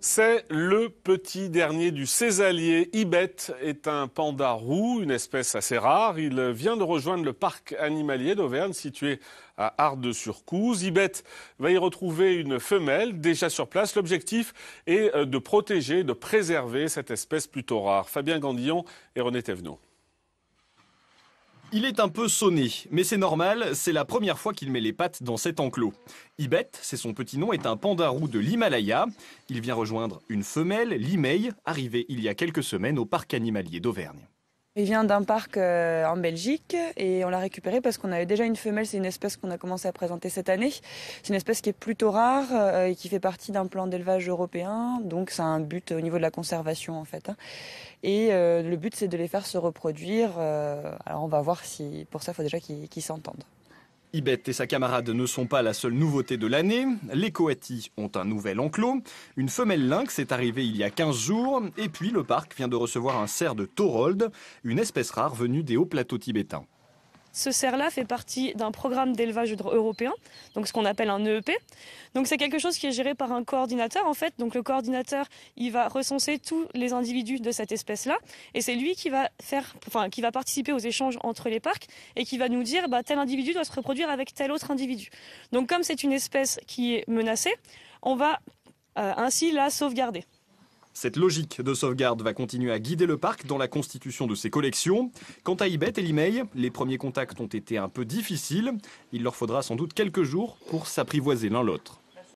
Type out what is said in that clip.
C'est le petit dernier du Césalier. Ibet est un panda roux, une espèce assez rare. Il vient de rejoindre le parc animalier d'Auvergne, situé à Ardes-sur-Couze. Ibet va y retrouver une femelle déjà sur place. L'objectif est de protéger, de préserver cette espèce plutôt rare. Fabien Gandillon et René Thévenot. Il est un peu sonné, mais c'est normal, c'est la première fois qu'il met les pattes dans cet enclos. Ibet, c'est son petit nom, est un panda roux de l'Himalaya. Il vient rejoindre une femelle, l'Imei, arrivée il y a quelques semaines au parc animalier d'Auvergne. Il vient d'un parc en Belgique et on l'a récupéré parce qu'on avait déjà une femelle. C'est une espèce qu'on a commencé à présenter cette année. C'est une espèce qui est plutôt rare et qui fait partie d'un plan d'élevage européen. Donc ça a un but au niveau de la conservation en fait. Et le but c'est de les faire se reproduire. Alors on va voir si pour ça il faut déjà qu'ils s'entendent. Ibet et sa camarade ne sont pas la seule nouveauté de l'année. Les coatis ont un nouvel enclos. Une femelle lynx est arrivée il y a 15 jours. Et puis le parc vient de recevoir un cerf de Thorold, une espèce rare venue des hauts plateaux tibétains. Ce cerf-là fait partie d'un programme d'élevage européen, donc ce qu'on appelle un EEP. Donc c'est quelque chose qui est géré par un coordinateur en fait. Donc le coordinateur, il va recenser tous les individus de cette espèce-là, et c'est lui qui va participer aux échanges entre les parcs et qui va nous dire tel individu doit se reproduire avec tel autre individu. Donc comme c'est une espèce qui est menacée, on va ainsi la sauvegarder. Cette logique de sauvegarde va continuer à guider le parc dans la constitution de ses collections. Quant à Ibet et l'Imei, les premiers contacts ont été un peu difficiles. Il leur faudra sans doute quelques jours pour s'apprivoiser l'un l'autre.